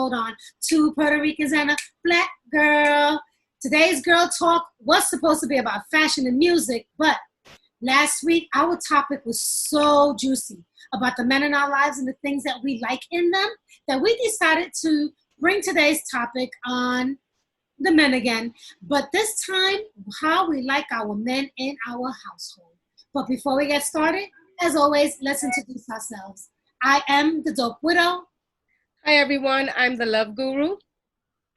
episode on Two Puerto Ricans and a Black Girl. Today's Girl Talk was supposed to be about fashion and music, but last week our topic was so juicy about the men in our lives and the things that we like in them that we decided to bring today's topic on the men again, but this time how we like our men in our household. But before we get started, as always, let's introduce ourselves. I am the Dope Widow. Hi everyone, I'm the Love Guru.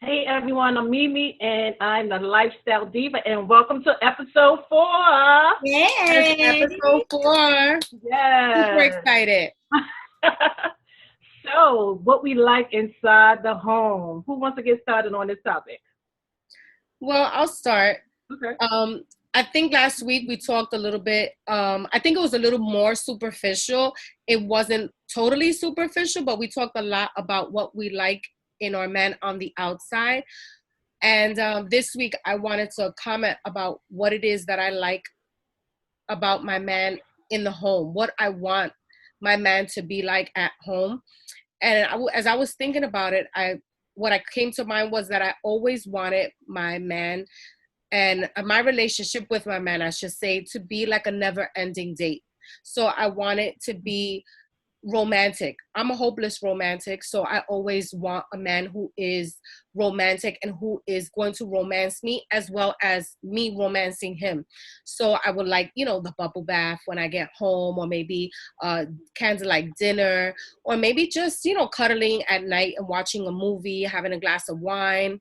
Hey everyone, I'm Mimi and I'm the Lifestyle Diva, and welcome to episode 4. Yay! Episode 4. Yes. Super excited. So, what we like inside the home. Who wants to get started on this topic? Well, I'll start. Okay. I think last week we talked a little bit. I think it was a little more superficial. It wasn't totally superficial, but we talked a lot about what we like in our men on the outside. And this week I wanted to comment about what it is that I like about my man in the home, what I want my man to be like at home. And as I was thinking about it, what came to mind was that I always wanted my man and my relationship with my man, I should say, to be like a never-ending date. So I want it to be romantic. I'm a hopeless romantic, so I always want a man who is romantic and who is going to romance me as well as me romancing him. So I would like, the bubble bath when I get home, or maybe candlelight dinner, or maybe just, cuddling at night and watching a movie, having a glass of wine,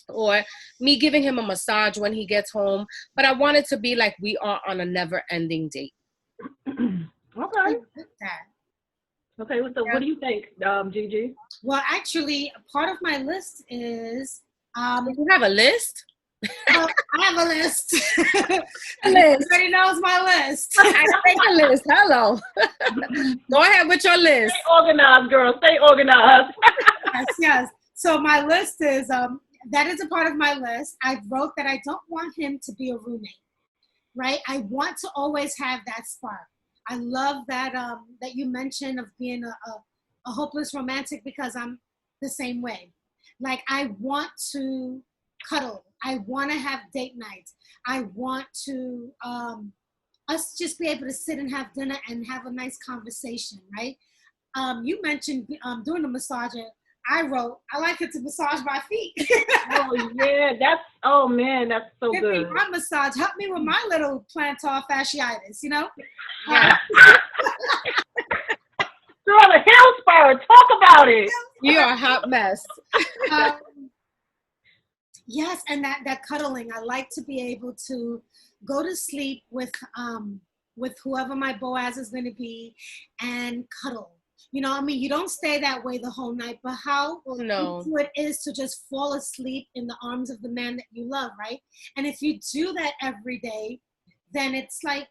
or me giving him a massage when he gets home. But I want it to be like we are on a never-ending date. Okay. Okay, so what do you think, Gigi? Well, actually, part of my list is... you have a list? I have a list. Everybody knows my list. I make a list. Hello. Go ahead with your list. Stay organized, girl. Stay organized. Yes. So my list is... that is a part of my list. I wrote that I don't want him to be a roommate, right? I want to always have that spark. I love that that you mentioned of being a hopeless romantic, because I'm the same way. Like, I want to cuddle. I want to have date nights. I want to us just be able to sit and have dinner and have a nice conversation, right? You mentioned doing the massage. I wrote, I like it to massage my feet. Oh, yeah. That's so good. Give me my massage. Help me with my little plantar fasciitis, Yeah. Girl, the hill spur. Talk about it. You're a hot mess. Yes, and that cuddling. I like to be able to go to sleep with whoever my Boaz is going to be and cuddle. You don't stay that way the whole night, but how easy it is to just fall asleep in the arms of the man that you love, right? And if you do that every day, then it's like,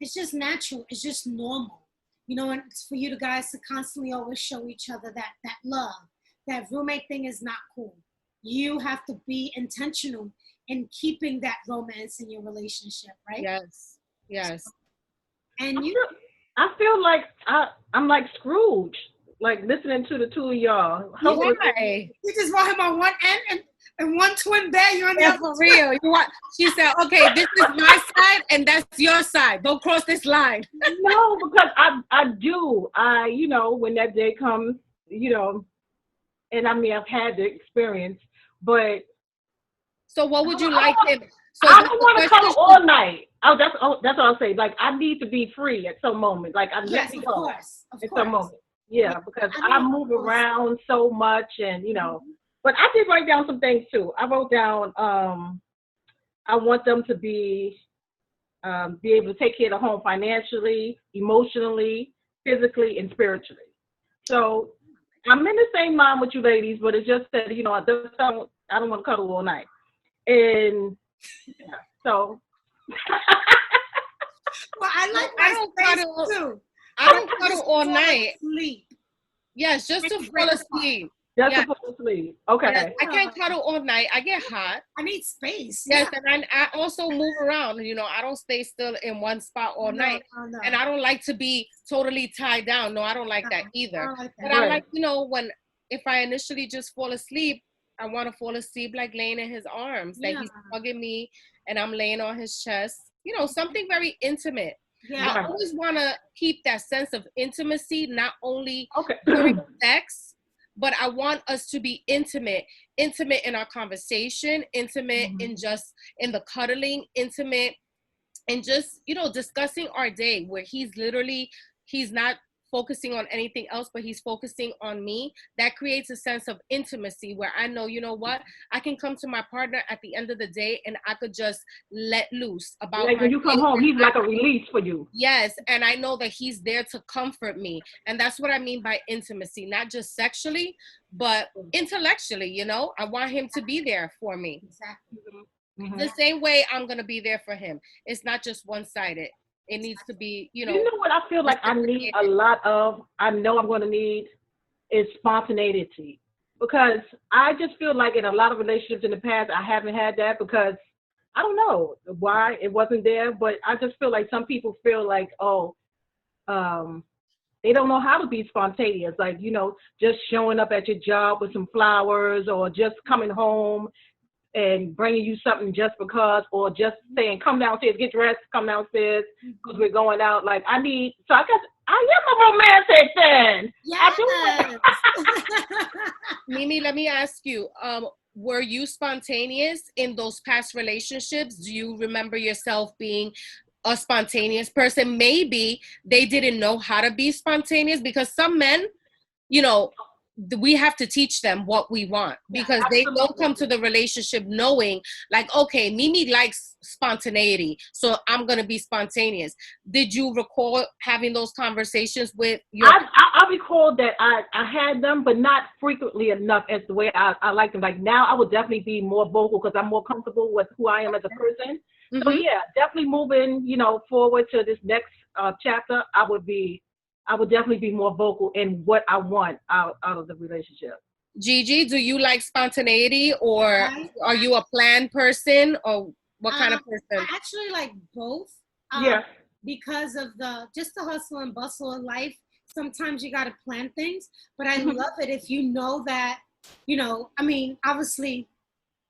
it's just natural. It's just normal. And it's for you guys to constantly always show each other that love. That roommate thing is not cool. You have to be intentional in keeping that romance in your relationship, right? Yes. And I feel like I'm like Scrooge, like listening to the two of y'all. Why? You just want him on one end and one twin bed. You're on the other. For real. She said, okay, this is my side and that's your side. Don't cross this line. No, because I do. When that day comes, and I mean, I've had the experience, but. So what would you like him? So I don't want to cuddle all night. That's what I'll say. Like, I need to be free at some moment. Like, I let me go at some moment. Yeah, because I move around so much, and But I did write down some things too. I wrote down I want them to be able to take care of the home financially, emotionally, physically, and spiritually. So I'm in the same mind with you ladies, but it's just that I don't want to cuddle all night, and so. Well, I don't cuddle too. I don't cuddle all night. Sleep. Yes, just to fall asleep. Just to fall asleep. Okay. Yes, I can't cuddle all night. I get hot. I need space. Yes, and I also move around. I don't stay still in one spot all night. No. And I don't like to be totally tied down. No, I don't like that either. I like that. But I like, when if I initially just fall asleep, I want to fall asleep like laying in his arms, that he's hugging me and I'm laying on his chest. You know, something very intimate. Yeah. I always want to keep that sense of intimacy, not only during sex, but I want us to be intimate in our conversation, intimate in just in the cuddling, intimate and just, you know, discussing our day, where he's not focusing on anything else, but he's focusing on me. That creates a sense of intimacy where I know, you know what, I can come to my partner at the end of the day and I could just let loose about like when you come home, he's like a release for you. Yes, and I know that he's there to comfort me. And that's what I mean by intimacy, not just sexually, but intellectually, you know. I want him to be there for me. Exactly. The same way I'm going to be there for him. It's not just one-sided. It needs to be, you know. You know what I feel like I need a lot of, I know I'm going to need, is spontaneity. Because I just feel like in a lot of relationships in the past, I haven't had that because I don't know why it wasn't there. But I just feel like some people feel like, they don't know how to be spontaneous. Like, you know, just showing up at your job with some flowers or just coming home and bringing you something just because, or just saying, come downstairs, get dressed, come downstairs, because we're going out. Like, so I guess I am a romantic then. Yes. Mimi, let me ask you, were you spontaneous in those past relationships? Do you remember yourself being a spontaneous person? Maybe they didn't know how to be spontaneous, because some men, you know, we have to teach them what we want, because they don't come to the relationship knowing like, okay, Mimi likes spontaneity, so I'm going to be spontaneous. Did you recall having those conversations with your... I recall that I had them, but not frequently enough as the way I like them. Like now I would definitely be more vocal because I'm more comfortable with who I am as a person. So yeah, definitely moving, you know, forward to this next chapter, I would definitely be more vocal in what I want out of the relationship. Gigi, do you like spontaneity, or are you a planned person, or what kind of person? I actually like both. Because of the hustle and bustle of life. Sometimes you got to plan things, but I love it if you know that, you know, I mean, obviously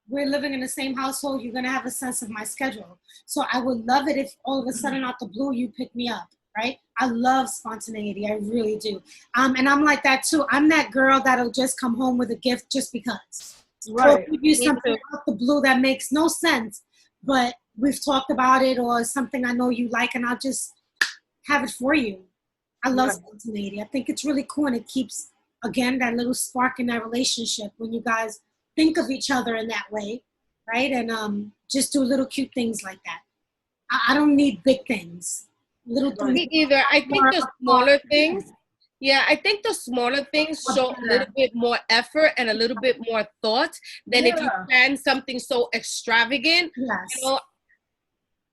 we're living in the same household. You're going to have a sense of my schedule. So I would love it if all of a sudden out the blue, you pick me up. Right? I love spontaneity. I really do. And I'm like that too. I'm that girl that'll just come home with a gift just because. Right. Or give you something out the blue that makes no sense, but we've talked about it, or something I know you like, and I'll just have it for you. I love spontaneity. I think it's really cool, and it keeps, again, that little spark in that relationship when you guys think of each other in that way, right? And just do little cute things like that. I don't need big things. Little things. Me either. I think the smaller things, I think the smaller things show a little bit more effort and a little bit more thought than if you plan something so extravagant. You know,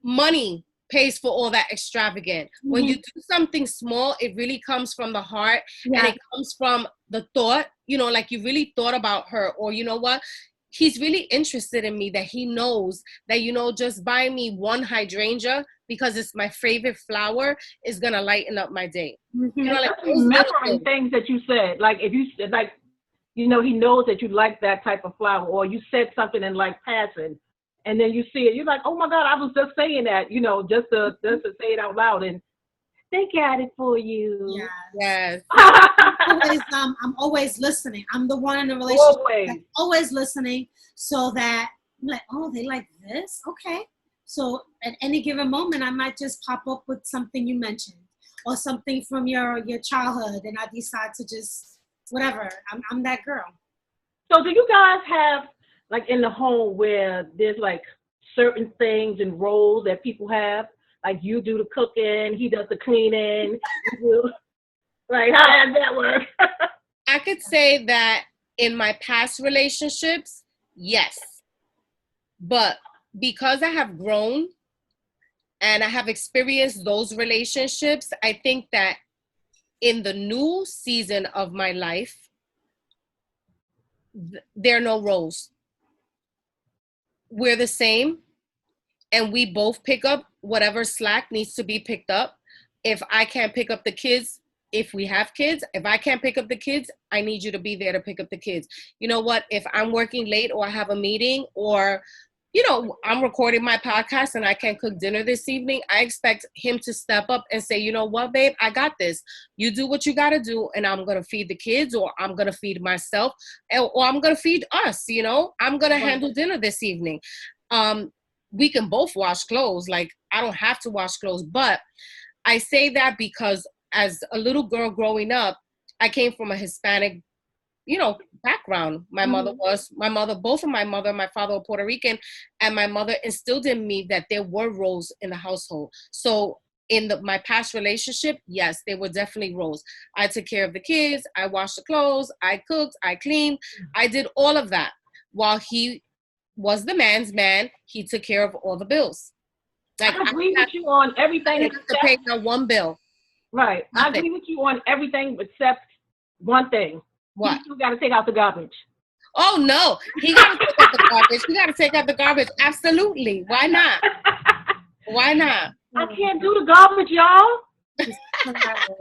money pays for all that extravagant. When you do something small, it really comes from the heart, and it comes from the thought, you know, like you really thought about her, or you know what, he's really interested in me, that he knows that, you know, just buying me one hydrangea because it's my favorite flower is gonna lighten up my day. You know, like remembering things that you said, like if you like, you know, he knows that you like that type of flower, or you said something in like passing, and then you see it, you're like, oh my God, I was just saying that, you know, just to say it out loud, and they got it for you. Yes. I'm always listening. I'm the one in the relationship that's always listening, so that I'm like, oh, they like this? Okay. So at any given moment, I might just pop up with something you mentioned, or something from your childhood, and I decide to just, whatever. I'm that girl. So do you guys have, like in the home, where there's like certain things and roles that people have? Like you do the cooking, he does the cleaning. Like, how does that work? I could say that in my past relationships, yes. But because I have grown and I have experienced those relationships, I think that in the new season of my life, there are no roles. We're the same, and we both pick up whatever slack needs to be picked up. If I can't pick up the kids, if we have kids, if I can't pick up the kids, I need you to be there to pick up the kids. You know what? If I'm working late or I have a meeting or, you know, I'm recording my podcast and I can't cook dinner this evening, I expect him to step up and say, you know what, babe, I got this. You do what you got to do, and I'm going to feed the kids, or I'm going to feed myself, or I'm going to feed us, you know. I'm going to handle dinner this evening. We can both wash clothes. Like, I don't have to wash clothes. But I say that because as a little girl growing up, I came from a Hispanic, you know, background. Both of my mother and my father were Puerto Rican, and my mother instilled in me that there were roles in the household. So in my past relationship, yes, there were definitely roles. I took care of the kids, I washed the clothes, I cooked, I cleaned, I did all of that. While he was the man's man, he took care of all the bills. Like, I agree with you on everything. I didn't have to pay not one bill. Right. Nothing. I agree with you on everything except one thing. What? You still got to take out the garbage. Oh, no. He got to take out the garbage. He got to take out the garbage. Absolutely. Why not? Why not? I can't do the garbage, y'all. Why not?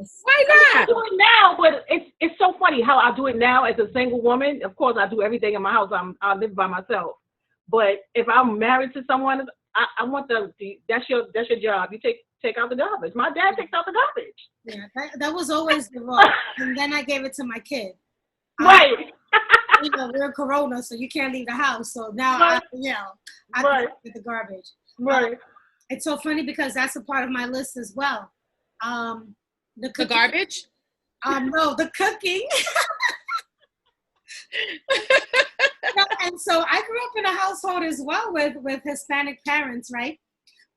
I do it now, but it's so funny how I do it now as a single woman. Of course, I do everything in my house. I live by myself. But if I'm married to someone, I want that's your job. You take out the garbage. My dad takes out the garbage. Yeah, that was always the role. And then I gave it to my kid. Right. You know, we're in Corona, so you can't leave the house. So now, right. I can get the garbage. Right. It's so funny because that's a part of my list as well. The garbage? No, the cooking. And so I grew up in a household as well with Hispanic parents, right?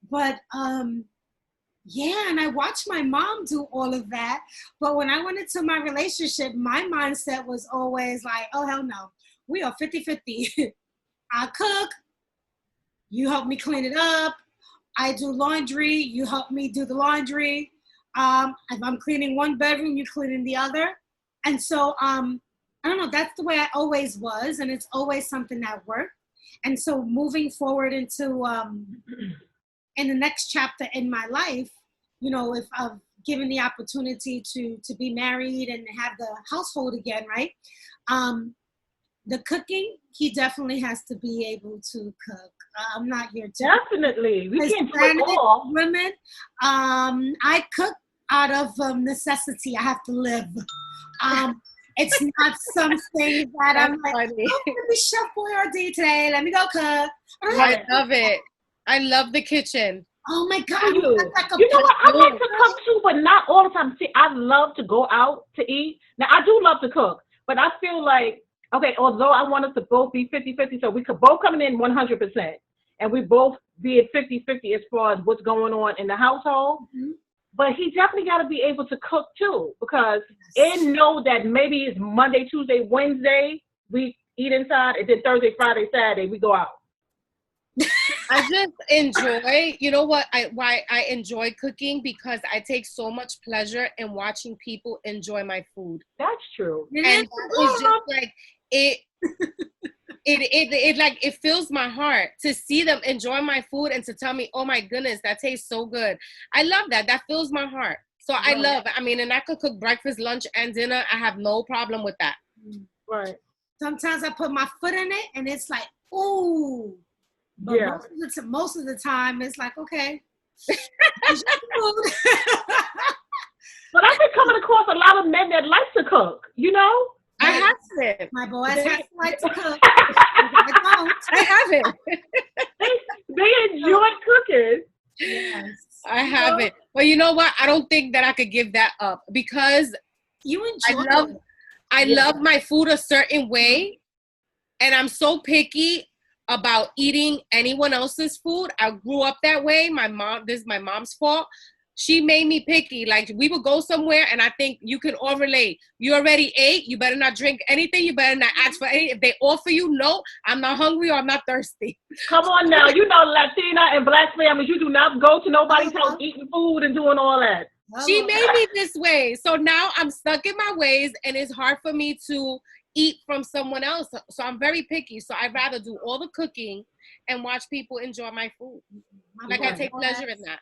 But and I watched my mom do all of that. But when I went into my relationship, my mindset was always like, oh, hell no. We are 50-50. I cook, you help me clean it up. I do laundry, you help me do the laundry. If I'm cleaning one bedroom, you clean in the other. And so, I don't know, that's the way I always was. And it's always something that worked. And so moving forward into, in the next chapter in my life, you know, if I've given the opportunity to be married and have the household again, right? The cooking, he definitely has to be able to cook. I'm not here to. Definitely. We can't do all. Women, I cook out of necessity. I have to live. It's not something that I'm like, let me Chef Boyardee today. Let me go cook. I love it. I love the kitchen. Oh my God. You know what? I like to cook too, but not all the time. See, I love to go out to eat. Now, I do love to cook, but I feel like, okay, although I want us to both be 50-50, so we could both come in 100%, and we both be at 50-50 as far as what's going on in the household. Mm-hmm. But he definitely got to be able to cook too, because and know that maybe it's Monday, Tuesday, Wednesday, we eat inside, and then Thursday, Friday, Saturday, we go out. I just enjoy, you know what, why I enjoy cooking, because I take so much pleasure in watching people enjoy my food. That's true. And it's just like, it like, it fills my heart to see them enjoy my food and to tell me, oh my goodness, that tastes so good. I love that. That fills my heart. So I love it. I mean, and I could cook breakfast, lunch, and dinner. I have no problem with that. Right. Sometimes I put my foot in it and it's like, ooh. But most of the time, it's like, okay. But I've been coming across a lot of men that like to cook, you know? I haven't. My boys like to cook. I don't. I haven't. They enjoy cooking. Yes. I haven't. But you know what? I don't think that I could give that up, because you enjoy I love my food a certain way, and I'm so picky about eating anyone else's food. I grew up that way. This is my mom's fault. She made me picky. Like, we would go somewhere, and I think you can all relate. You already ate. You better not drink anything. You better not ask for anything. If they offer you, no, I'm not hungry or I'm not thirsty. Come on now. You know, Latina and Black families, you do not go to nobody's house eating food and doing all that. She made me this way. So now I'm stuck in my ways, and it's hard for me to eat from someone else. So I'm very picky. So I'd rather do all the cooking and watch people enjoy my food. Like, I take pleasure in that.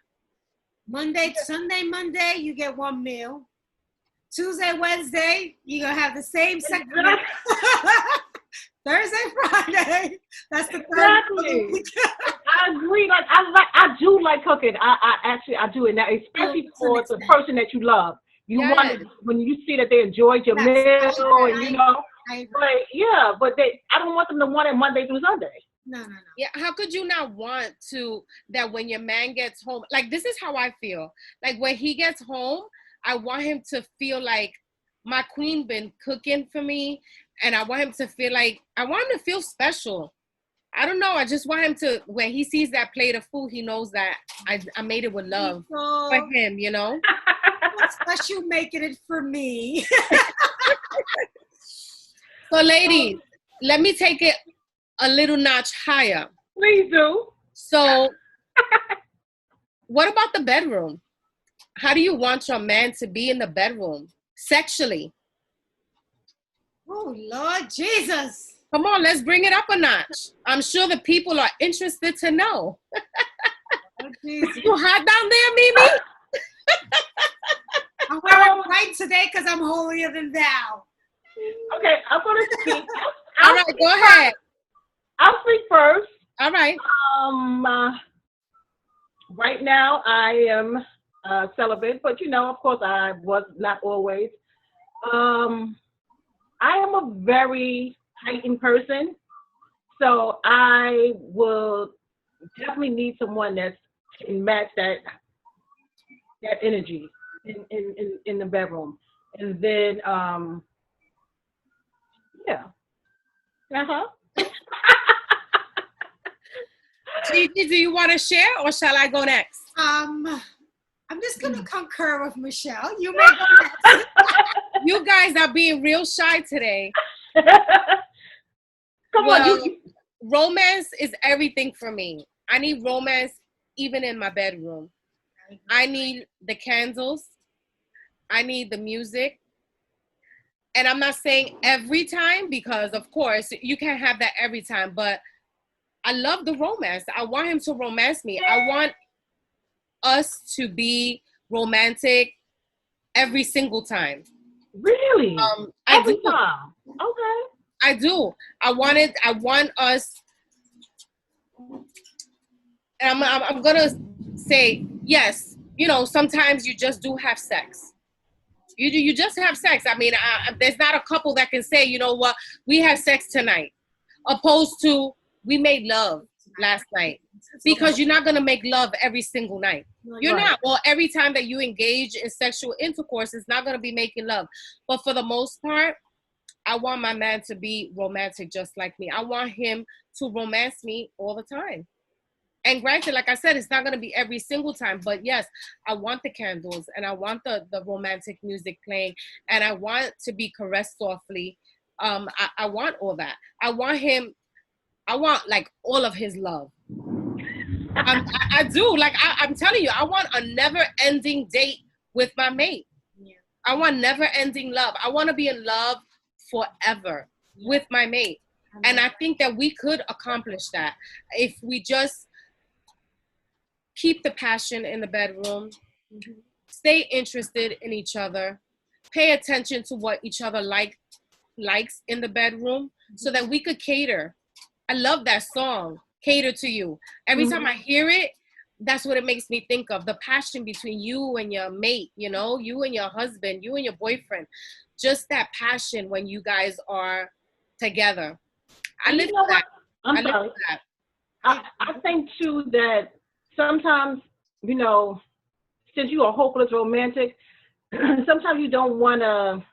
Sunday, Monday, you get one meal. Tuesday, Wednesday, you're going to have the same segment. Thursday, Friday. That's the exactly. I agree. Like I do like cooking. I do it now, especially for the person that you love. You want it when you see that they enjoyed your meal, and you know. But I don't want them to want it Monday through Sunday. No. Yeah, how could you not want to that when your man gets home? Like, this is how I feel. Like, when he gets home, I want him to feel like my queen been cooking for me, and I want him to feel like, I want him to feel special. I don't know. I just want him to, when he sees that plate of food, he knows that I made it with love for him, you know? Special making it for me. So, ladies, let me take it a little notch higher. Please do. So, what about the bedroom? How do you want your man to be in the bedroom sexually? Oh, Lord Jesus. Come on, let's bring it up a notch. I'm sure the people are interested to know. Oh, Jesus. You hot down there, Mimi? I'm wearing white today because I'm holier than thou. Okay, I'm going to speak. All right, go ahead. I'll speak first. All right. Right now I am celibate, but you know, of course, I was not always. I am a very heightened person, so I will definitely need someone that can match that energy in the bedroom, and then Gigi, do you want to share, or shall I go next? I'm just gonna concur with Michelle. You may go next. You guys are being real shy today. Come on, romance is everything for me. I need romance even in my bedroom. I need the candles. I need the music. And I'm not saying every time, because of course you can't have that every time, but I love the romance. I want him to romance me. I want us to be romantic every single time. Really? Every time. Okay. I do. I want us, and I'm gonna say yes. You know, sometimes you just do have sex. You just have sex. I mean, there's not a couple that can say, you know what, we had sex tonight, opposed to we made love last night, because you're not gonna make love every single night. You're not. Well, every time that you engage in sexual intercourse, it's not gonna be making love. But for the most part, I want my man to be romantic just like me. I want him to romance me all the time. And granted, like I said, it's not going to be every single time. But yes, I want the candles, and I want the romantic music playing, and I want to be caressed softly. I want all that. I want like all of his love. I do. Like, I'm telling you, I want a never-ending date with my mate. Yeah. I want never-ending love. I want to be in love forever with my mate. And I think that we could accomplish that if we just keep the passion in the bedroom, stay interested in each other, pay attention to what each other likes in the bedroom, so that we could cater. I love that song, Cater to You. Every time I hear it, that's what it makes me think of, the passion between you and your mate, you know, you and your husband, you and your boyfriend. Just that passion when you guys are together. I live for that. I'm sorry. I think too that sometimes, you know, since you are hopeless romantic, sometimes you don't want to,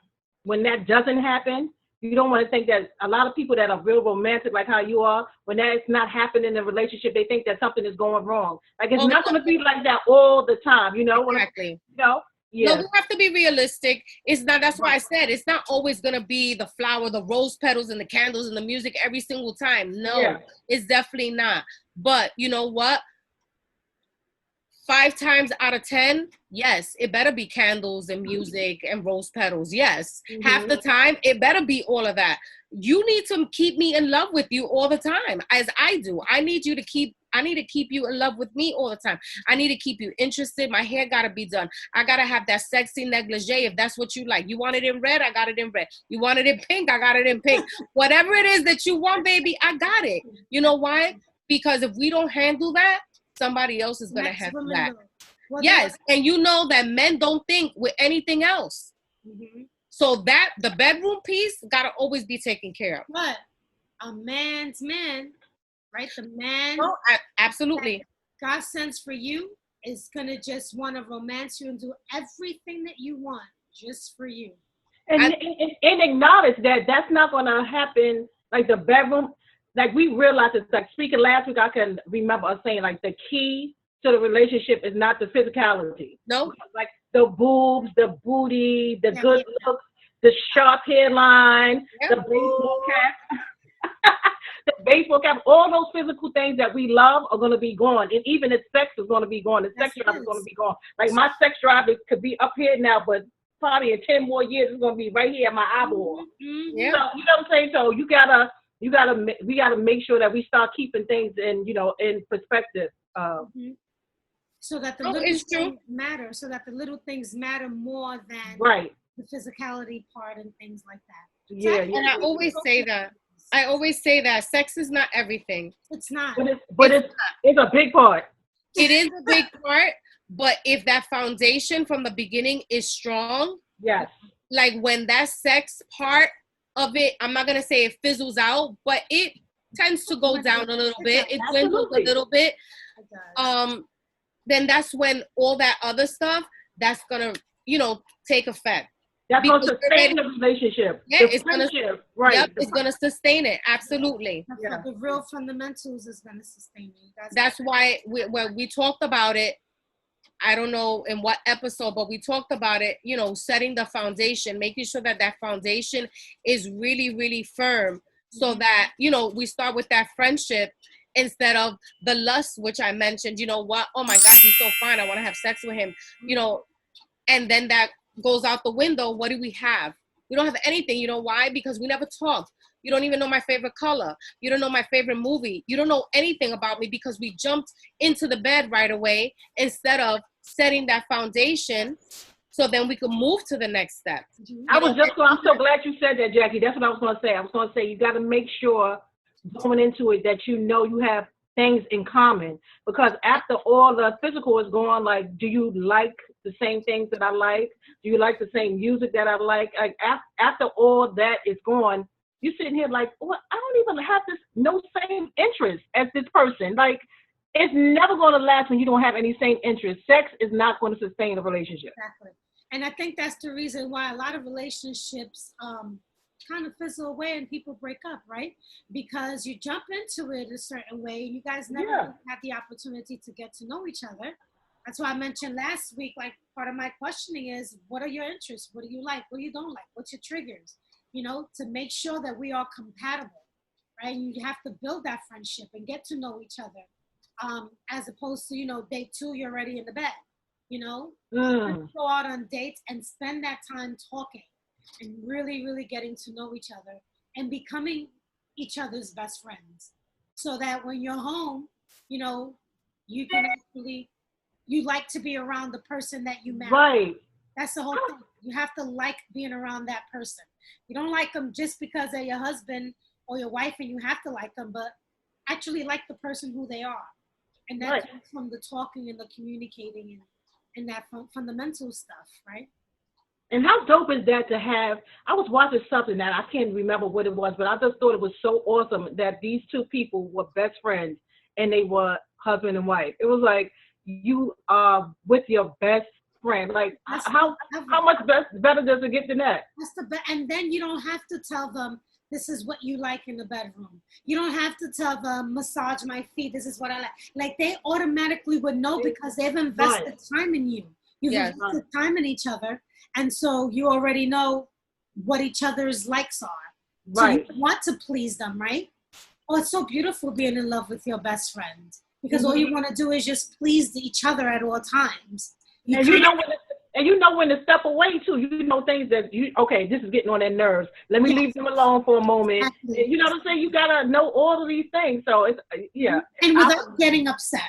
when that doesn't happen, you don't want to think that a lot of people that are real romantic, like how you are, when that's not happening in a relationship, they think that something is going wrong. Like, it's not going to be like that all the time, you know? Exactly. You know? Yeah. No, we have to be realistic. It's not, that's why I said it's not always going to be the flower, the rose petals and the candles and the music every single time. No, it's definitely not. But you know what? 5 times out of 10, yes, it better be candles and music and rose petals. Yes. Half the time, it better be all of that. You need to keep me in love with you all the time, as I do. I need you to keep I need to keep you in love with me all the time. I need to keep you interested. My hair got to be done. I got to have that sexy negligee if that's what you like. You want it in red? I got it in red. You want it in pink? I got it in pink. Whatever it is that you want, baby, I got it. You know why? Because if we don't handle that, somebody else is going to handle that. Well, yes, and you know that men don't think with anything else. Mm-hmm. So that the bedroom piece got to always be taken care of. What? A man's man, right? The man. Oh, absolutely. God sends for you is going to just want to romance you and do everything that you want just for you. And acknowledge that that's not going to happen. Like the bedroom, like we realized it's like speaking last week, I can remember us saying like the key to the relationship is not the physicality. No. Like the boobs, the booty, the good looks, the sharp hairline, the baseball cap. The baseball cap, all those physical things that we love are going to be gone. And even the sex is going to be gone. The sex drive is going to be gone. Like my sex drive could be up here now, but probably in 10 more years, it's going to be right here at my eyeball. Mm-hmm. Yeah. So, you know what I'm saying? So we gotta make sure that we start keeping things in perspective. So that the little things matter. So that the little things matter more than the physicality part and things like that. So and I always say that. I always say that sex is not everything. It's not. But it's a big part. It is a big part, but if that foundation from the beginning is strong, yes. Like when that sex part of it, I'm not going to say it fizzles out, but it tends to go down a little bit. It dwindles a little bit. Then that's when all that other stuff, that's going to, take effect. That's going to sustain the relationship. Yeah, it's going to, right. Yep, it's going to sustain it. Absolutely. The real fundamentals is going to sustain it. That's why when we talked about it, I don't know in what episode, but we talked about it, setting the foundation, making sure that that foundation is really, really firm so that, we start with that friendship instead of the lust, which I mentioned, what? Oh my God, he's so fine. I want to have sex with him, and then that goes out the window. What do we have? We don't have anything. You know why? Because we never talked. You don't even know my favorite color. You don't know my favorite movie. You don't know anything about me because we jumped into the bed right away instead of setting that foundation so then we could move to the next step. I'm so glad you said that, Jackie. That's what I was going to say. I was going to say you got to make sure going into it that you have things in common, because after all the physical is gone, like, do you like the same things that I like? Do you like the same music that I like? Like after all that is gone, you're sitting here like, well, I don't even have no same interest as this person. Like, it's never going to last when you don't have any same interest. Sex is not going to sustain a relationship. Exactly. And I think that's the reason why a lot of relationships kind of fizzle away and people break up, right? Because you jump into it a certain way. You guys never had the opportunity to get to know each other. That's why I mentioned last week, like part of my questioning is, what are your interests? What do you like? What do you don't like? What's your triggers? To make sure that we are compatible, right? You have to build that friendship and get to know each other, as opposed to, day 2, you're already in the bed, Go out on dates and spend that time talking and really, really getting to know each other and becoming each other's best friends, so that when you're home, you can actually, you like to be around the person that you marry. Right. That's the whole thing. You have to like being around that person. You don't like them just because they're your husband or your wife and you have to like them, but actually like the person who they are. And that comes from the talking and the communicating and that fundamental stuff, right? And how dope is that to have? I was watching something that I can't remember what it was, but I just thought it was so awesome that these two people were best friends and they were husband and wife. It was like, you are with your best friend. Like, how much better does it get than that? And then you don't have to tell them, this is what you like in the bedroom. You don't have to tell them, massage my feet, this is what I like. Like, they automatically would know because they've invested time in you. You've invested time in each other. And so you already know what each other's likes are. Right. So you want to please them, right? Oh, it's so beautiful being in love with your best friend, because all you want to do is just please each other at all times. And you know when to step away too. You know things that okay, this is getting on their nerves. Let me leave them alone for a moment. Exactly. You know what I'm saying? You gotta know all of these things. So it's And without getting upset.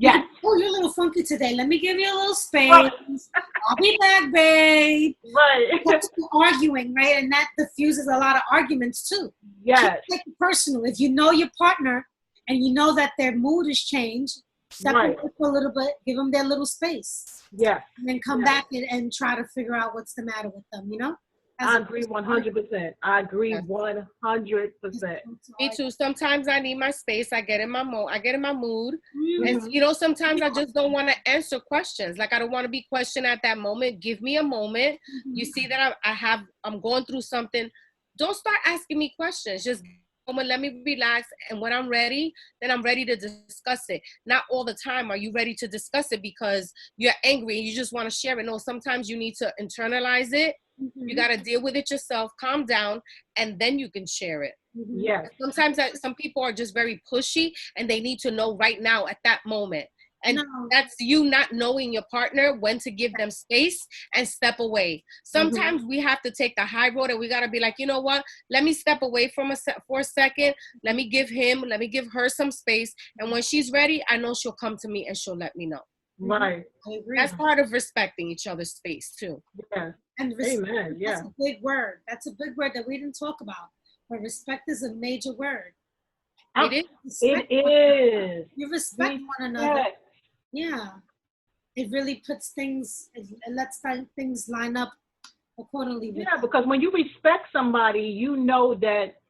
Yes. Oh, you're a little funky today. Let me give you a little space. Right. I'll be back, babe. Right. Arguing, right? And that diffuses a lot of arguments too. Yes. Take it personal. If you know your partner and you know that their mood has changed, step away for a little bit, give them their little space. Yeah. And then come back and try to figure out what's the matter with them, you know? I agree 100%. I agree 100%. Me too. Sometimes I need my space. I get in my mood. And you know, sometimes I just don't want to answer questions. Like I don't want to be questioned at that moment. Give me a moment. You see that I'm going through something. Don't start asking me questions. Just let me relax, and when I'm ready, then I'm ready to discuss it. Not all the time are you ready to discuss it because you're angry and you just want to share it. No, sometimes you need to internalize it. You got to deal with it yourself, calm down, and then you can share it. Yes. Sometimes some people are just very pushy and they need to know right now at that moment. And that's you not knowing your partner, when to give them space and step away. Sometimes we have to take the high road and we got to be like, you know what? Let me step away for a second. Let me give her some space. And when she's ready, I know she'll come to me and she'll let me know. Right. That's part of respecting each other's space too. Yeah. And respect, amen. Yeah. That's a big word. That's a big word that we didn't talk about. But respect is a major word. It is. You respect one another. Yeah. It really puts things, it lets things line up accordingly. Because when you respect somebody, you know that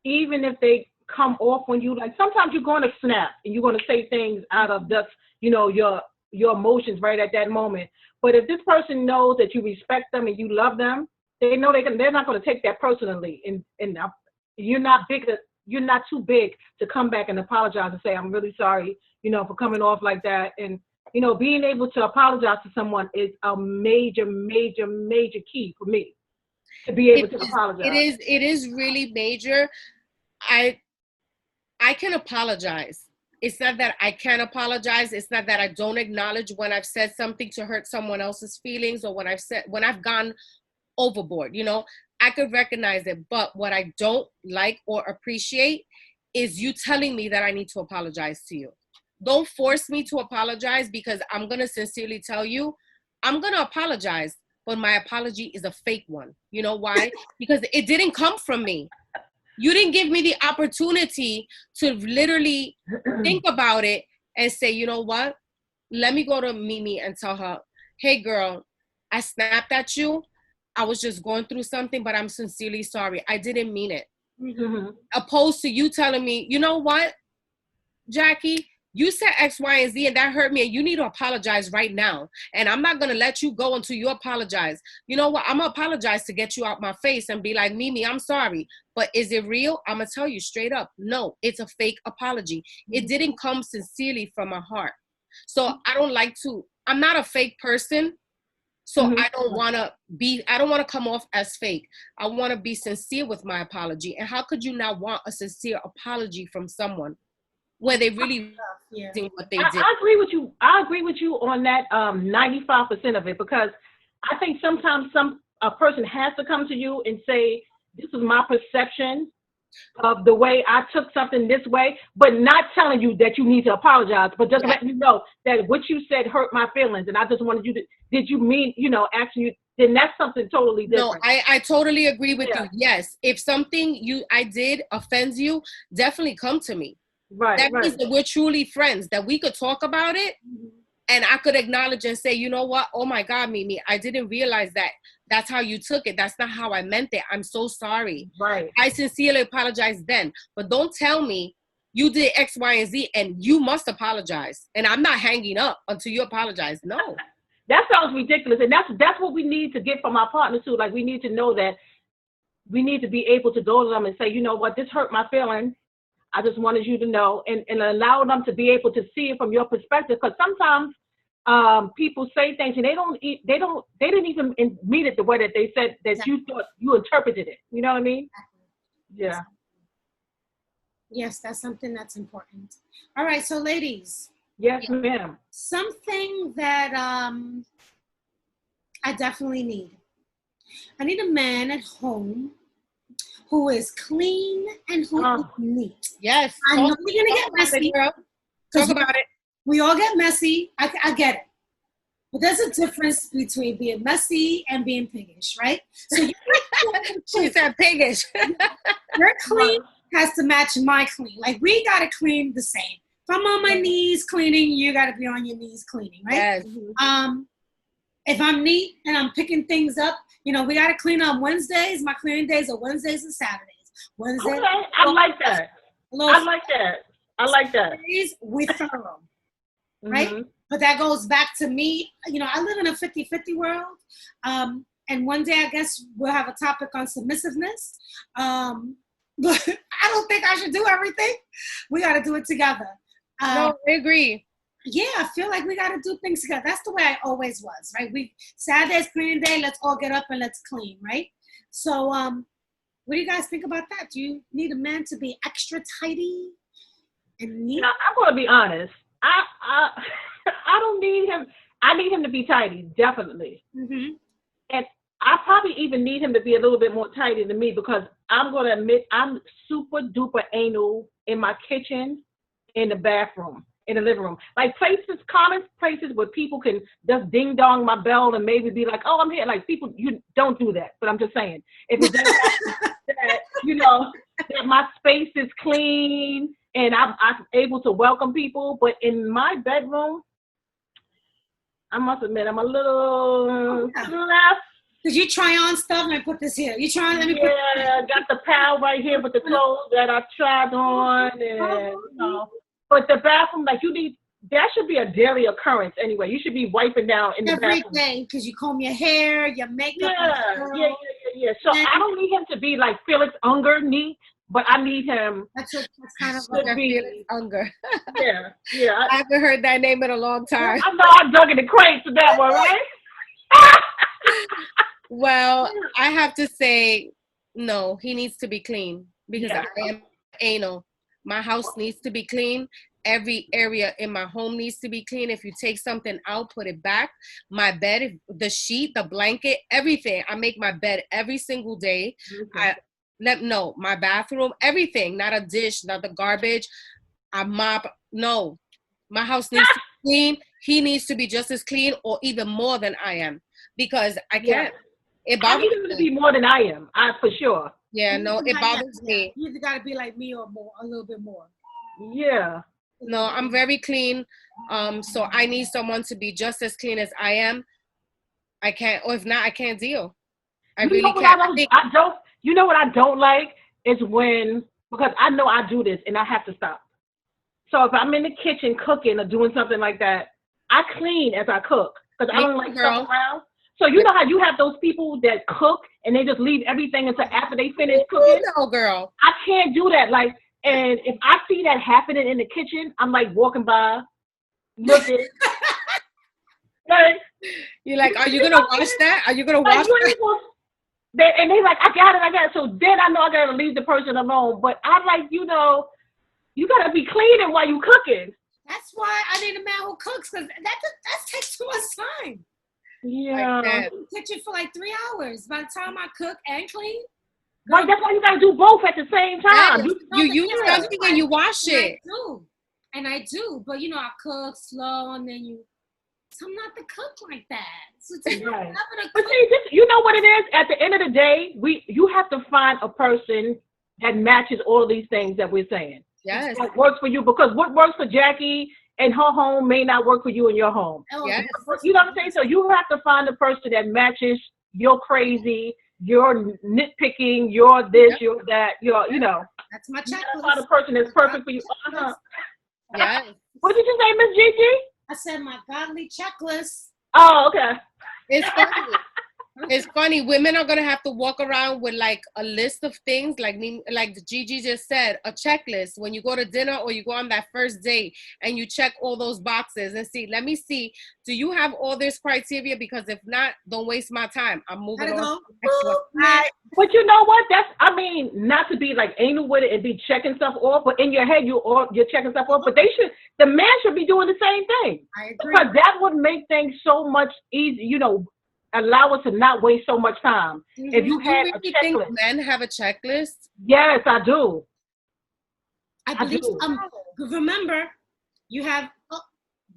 even if they come off on you, like sometimes you're going to snap and you're going to say things out of just, you know, your emotions right at that moment. But if this person knows that you respect them and you love them, they know they're not going to take that personally. And you're not too big to come back and apologize and say, I'm really sorry, you know, for coming off like that. And, you know, being able to apologize to someone is a major, major, major key for me to be able to apologize. It is really major. I can apologize. It's not that I can't apologize. It's not that I don't acknowledge when I've said something to hurt someone else's feelings or when I've gone overboard, you know, I could recognize it. But what I don't like or appreciate is you telling me that I need to apologize to you. Don't force me to apologize, because I'm going to sincerely tell you, I'm going to apologize, but my apology is a fake one. You know why? Because it didn't come from me. You didn't give me the opportunity to literally think about it and say, you know what? Let me go to Mimi and tell her, hey girl, I snapped at you. I was just going through something, but I'm sincerely sorry. I didn't mean it. Opposed to you telling me, you know what, Jackie, you said X, Y, and Z, and that hurt me, and you need to apologize right now. And I'm not going to let you go until you apologize. You know what? I'm going to apologize to get you out my face and be like, Mimi, I'm sorry. But is it real? I'm going to tell you straight up. No, it's a fake apology. It didn't come sincerely from my heart. So I'm not a fake person. So I don't want to come off as fake. I want to be sincere with my apology. And how could you not want a sincere apology from someone where they really did what they did? I agree with you. I agree with you on that 95% of it, because I think sometimes a person has to come to you and say, this is my perception of the way I took something this way, but not telling you that you need to apologize, but just letting you know that what you said hurt my feelings, and I just wanted you to, did you mean, you know, asking you, then that's something totally different. No, I totally agree with you. Yes, if something I did offends you, definitely come to me. Right. That means that we're truly friends, that we could talk about it, and I could acknowledge and say, you know what? Oh my God, Mimi, I didn't realize that. That's how you took it. That's not how I meant it. I'm so sorry. Right. I sincerely apologize then. But don't tell me you did X, Y, and Z and you must apologize. And I'm not hanging up until you apologize. No. That sounds ridiculous. And that's what we need to get from our partners too. Like, we need to know that we need to be able to go to them and say, you know what, this hurt my feelings. I just wanted you to know, and allow them to be able to see it from your perspective. Because sometimes people say things and they didn't even mean it the way that they said that you thought you interpreted it. You know what I mean? Yeah. Yes, that's something that's important. All right, so ladies. Yes, ma'am. Something that I definitely need? I need a man at home who is clean and who is neat. Yes. I know we're gonna get messy. Talk about it. We all get messy. I get it. But there's a difference between being messy and being piggish, right? So she said piggish. Your clean has to match my clean. Like, we gotta clean the same. If I'm on my knees cleaning, you gotta be on your knees cleaning, right? Yes. If I'm neat and I'm picking things up, we gotta clean on Wednesdays. My cleaning days are Wednesdays and Saturdays. Wednesdays. Okay, I like that. I like that. We thorough, right? Mm-hmm. But that goes back to me. I live in a 50-50 world. And one day I guess we'll have a topic on submissiveness. But I don't think I should do everything. We got to do it together. No, I agree. Yeah, I feel like we got to do things together. That's the way I always was, right? Saturday's cleaning day. Let's all get up and let's clean, right? So, what do you guys think about that? Do you need a man to be extra tidy and neat? I'm going to be honest. I don't need him. I need him to be tidy, definitely. Mm-hmm. And I probably even need him to be a little bit more tidy than me, because I'm going to admit I'm super duper anal in my kitchen, in the bathroom, in the living room. Like common places where people can just ding dong my bell and maybe be like, oh, I'm here. Like, people, you don't do that. But I'm just saying, if it doesn't that, that my space is clean and I'm able to welcome people. But in my bedroom, I must admit, I'm a little less. Did you try on stuff? Let me put this here. You trying? Let me put got the pal right here with the clothes that I tried on, and But the bathroom, like, that should be a daily occurrence anyway. You should be wiping down in the bathroom every day, because you comb your hair, your makeup. Yeah. So I don't need him to be like Felix Unger neat, but I need him. That's kind of like Felix Unger. Yeah. I haven't heard that name in a long time. I know I dug in the crates for that one, right? Well, I have to say, no, he needs to be clean, because I am anal. My house needs to be clean. Every area in my home needs to be clean. If you take something out, put it back. My bed, the sheet, the blanket, everything. I make my bed every single day. Okay. My bathroom, everything. Not a dish, not the garbage. I mop. No, my house needs to be clean. He needs to be just as clean or even more than I am, because I can't. It bothers me. I need him to be more than I am, for sure. Yeah, no, it bothers me. You either got to be like me or more, a little bit more. Yeah. No, I'm very clean. So I need someone to be just as clean as I am. I can't, or if not, I can't deal. I really can't. You know what I don't like is when, because I know I do this and I have to stop. So if I'm in the kitchen cooking or doing something like that, I clean as I cook, because I don't like stuff around. So you know how you have those people that cook and they just leave everything until after they finish cooking? No, girl. I can't do that. Like, and if I see that happening in the kitchen, I'm like walking by, looking. Like, you're like, are you going to wash that? Are you going to wash that? And they like, I got it. So then I know I got to leave the person alone. But I'm like, you got to be cleaning while you cooking. That's why I need a man who cooks, because that takes too much time. Yeah. Like kitchen for like 3 hours. By the time I cook and clean. Right, that's why you gotta do both at the same time. You use something and you wash it. And I do. But I cook slow, and then so I'm not the cook like that. So right. But see, you know what it is? At the end of the day, you have to find a person that matches all of these things that we're saying. Yes. That works for you, because what works for Jackie and her home may not work for you in your home. Yes. You know what I'm saying? So you have to find a person that matches your crazy, your nitpicking, your this, your that, That's my checklist. You gotta find a person that's perfect for you. Yes. What did you say, Miss Gigi? I said my godly checklist. Oh, okay. It's funny. It's funny. Women are gonna have to walk around with like a list of things, like Gigi just said, a checklist. When you go to dinner or you go on that first date and you check all those boxes and see, let me see, do you have all this criteria? Because if not, don't waste my time. I'm moving on. But you know what? Not to be like anal with it and be checking stuff off, but in your head you're checking stuff off. But the man should be doing the same thing. I agree. Because that would make things so much easier. allow us to not waste so much time. If you had a checklist. Think men have a checklist? Yes, I do. I believe. Remember, you have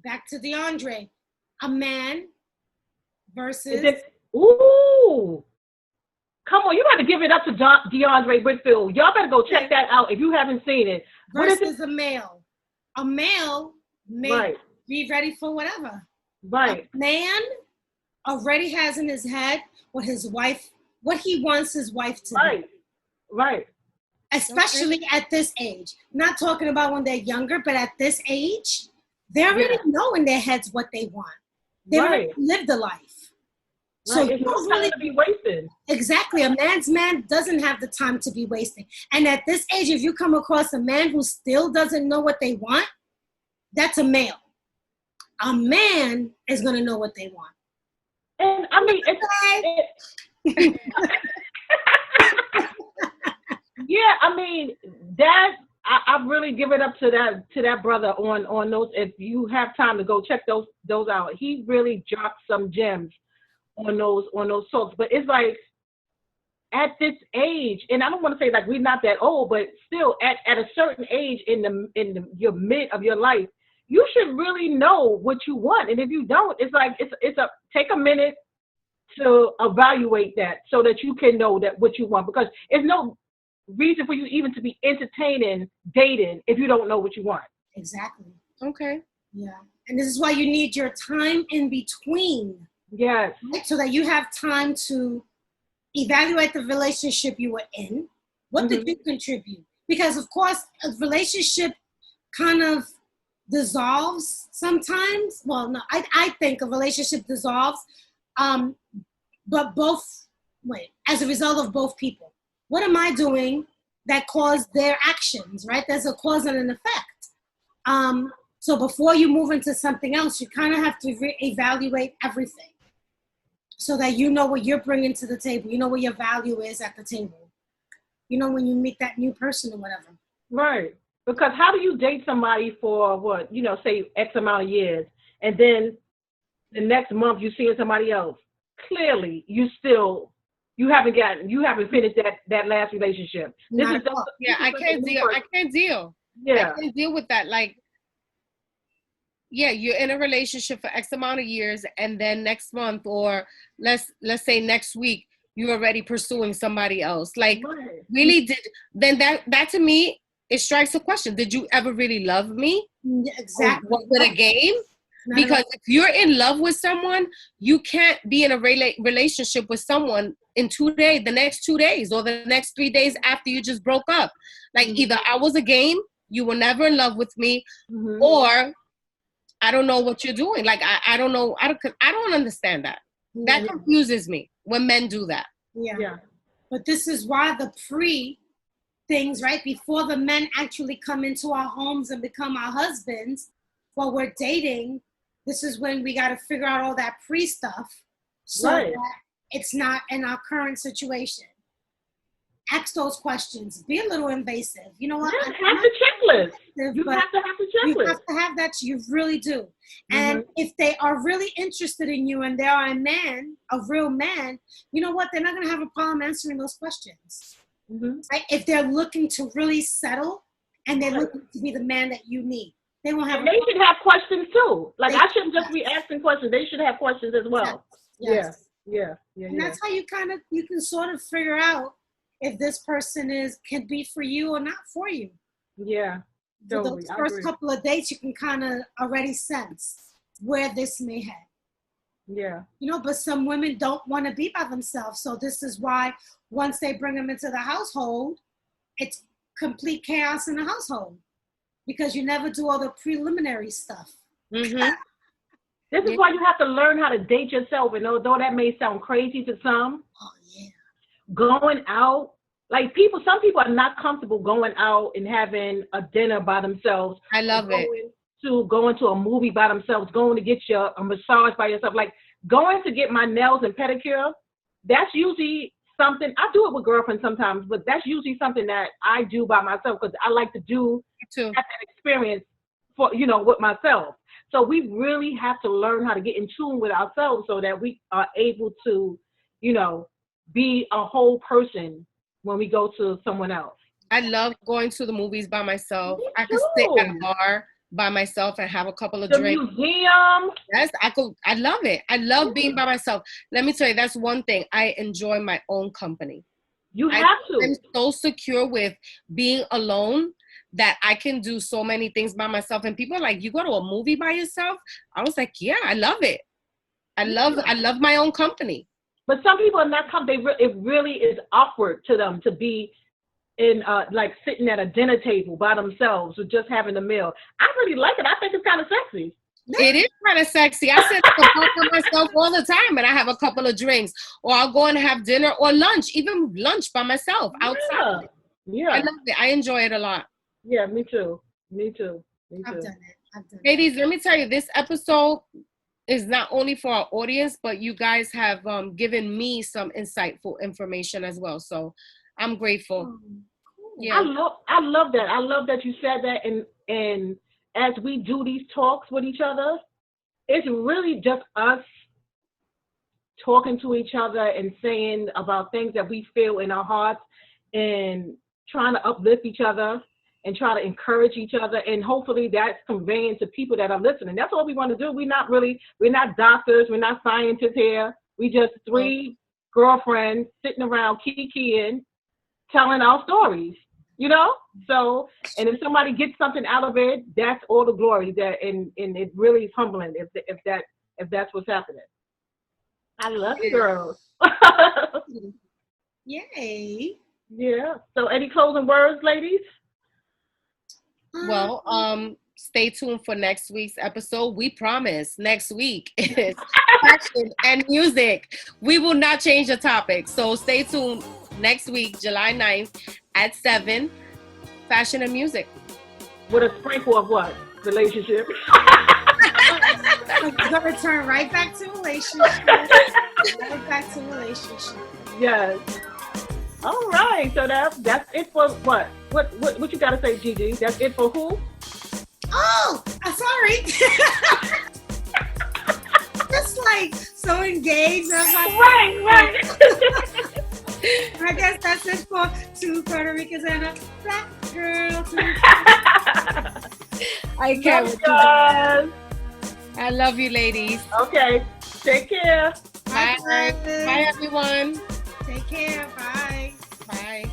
back to DeAndre, a man versus. Ooh, come on! You got to give it up to DeAndre Whitfield. Y'all better go check that out if you haven't seen it. Versus a male. A male may be ready for whatever. Right. A man already has in his head what his wife, what he wants his wife to do. Right. Especially at this age. Not talking about when they're younger, but at this age, they already know in their heads what they want. They already lived a life. So you don't really to be wasted. Exactly. A man doesn't have the time to be wasting. And at this age, if you come across a man who still doesn't know what they want, that's a male. A man is going to know what they want. And I mean, yeah, I mean, that I really give it up to that brother on those. If you have time to go check those out, he really dropped some gems on those talks. But it's like at this age, and I don't want to say like we're not that old, but still at a certain age in your mid of your life, you should really know what you want. And if you don't, it's like take a minute to evaluate that so that you can know that what you want, because there's no reason for you even to be entertaining dating if you don't know what you want. Exactly. Okay. Yeah. And this is why you need your time in between. Yes. Right? So that you have time to evaluate the relationship you were in. What did you contribute? Because of course a relationship kind of dissolves sometimes. Well, no, I think a relationship dissolves, but as a result of both people. What am I doing that caused their actions, right? There's a cause and an effect. So before you move into something else, you kind of have to evaluate everything so that you know what you're bringing to the table. You know what your value is at the table. You know when you meet that new person or whatever. Right. Because how do you date somebody for say X amount of years, and then the next month you're seeing somebody else? Clearly, you haven't finished that last relationship. I can't deal. Yeah. I can't deal with that. Like, yeah, you're in a relationship for X amount of years, and then next month, or let's say next week, you're already pursuing somebody else. Like, really then that to me, it strikes a question. Did you ever really love me? Exactly. Or was it a game? Because if you're in love with someone, you can't be in a relationship with someone in the next 2 days, or the next 3 days after you just broke up. Like either I was a game, you were never in love with me, or I don't know what you're doing. Like I don't know. I don't understand that. That confuses me when men do that. Yeah. But this is why the things, right? Before the men actually come into our homes and become our husbands, while we're dating, this is when we got to figure out all that stuff so that it's not in our current situation. Ask those questions. Be a little invasive. You know what? Yeah, have the checklist. You have to have the checklist. You have to have that. You really do. And if they are really interested in you and they are a real man, you know what? They're not going to have a problem answering those questions. Right? If they're looking to really settle and they're looking to be the man that you need. They won't have. And they should have questions too. Like I shouldn't just be asking questions. They should have questions as well. Yes. Yeah. And that's how you can sort of figure out if this person can be for you or not for you. Yeah. Totally. The first couple of dates, you can kind of already sense where this may head. Yeah. But some women don't want to be by themselves. So this is why once they bring them into the household, it's complete chaos in the household. Because you never do all the preliminary stuff. This is why you have to learn how to date yourself. And although that may sound crazy to some, going out, like some people are not comfortable going out and having a dinner by themselves. I love it. Going to a movie by themselves, going to get a massage by yourself. Like going to get my nails and pedicure, that's usually something, I do it with girlfriends sometimes, but that's usually something that I do by myself because I like to have that experience with myself. So we really have to learn how to get in tune with ourselves so that we are able to, you know, be a whole person when we go to someone else. I love going to the movies by myself. Me I could sit at a too. bar by myself and have a couple of The drinks. museum. Yes, I love it. I love being by myself. Let me tell you, that's one thing. I enjoy my own company. You have to. I'm so secure with being alone that I can do so many things by myself. And people are like, you go to a movie by yourself? I was like, yeah, I love it. I love my own company. But some people in that company, it really is awkward to them to be in like sitting at a dinner table by themselves or just having a meal. I really like it. I think it's kind of sexy. It is kind of sexy. I sit at the bar by myself all the time and I have a couple of drinks, or I'll go and have dinner or lunch, even lunch by myself outside. Yeah. I love it. I enjoy it a lot. Yeah, me too. Me too. I've done it. Ladies, let me tell you, this episode is not only for our audience, but you guys have given me some insightful information as well. So I'm grateful. Yeah. I love that. I love that you said that. And as we do these talks with each other, it's really just us talking to each other and saying about things that we feel in our hearts and trying to uplift each other and try to encourage each other. And hopefully that's conveying to people that are listening. That's what we want to do. We're not doctors. We're not scientists here. We just three girlfriends sitting around kikiing, telling our stories, you know? So, and if somebody gets something out of it, that's all the glory that, and it really is humbling if that's what's happening. I love you, girls. Yay. Yeah. So any closing words, ladies? Well, stay tuned for next week's episode. We promise next week is fashion and music. We will not change the topic. So stay tuned next week, July 9th at 7, fashion and music. With a sprinkle of what? Relationship. We're going to turn right back to relationship. Right back to relationship. Yes. All right. So that's it for what? What you got to say, Gigi? That's it for who? Oh, sorry. Just like so engaged. I was like, right. I guess that's it for two Puerto Ricans and a black girl. I can't. Love I love you, ladies. Okay. Take care. Bye. Bye, everyone. Take care. Bye. Bye.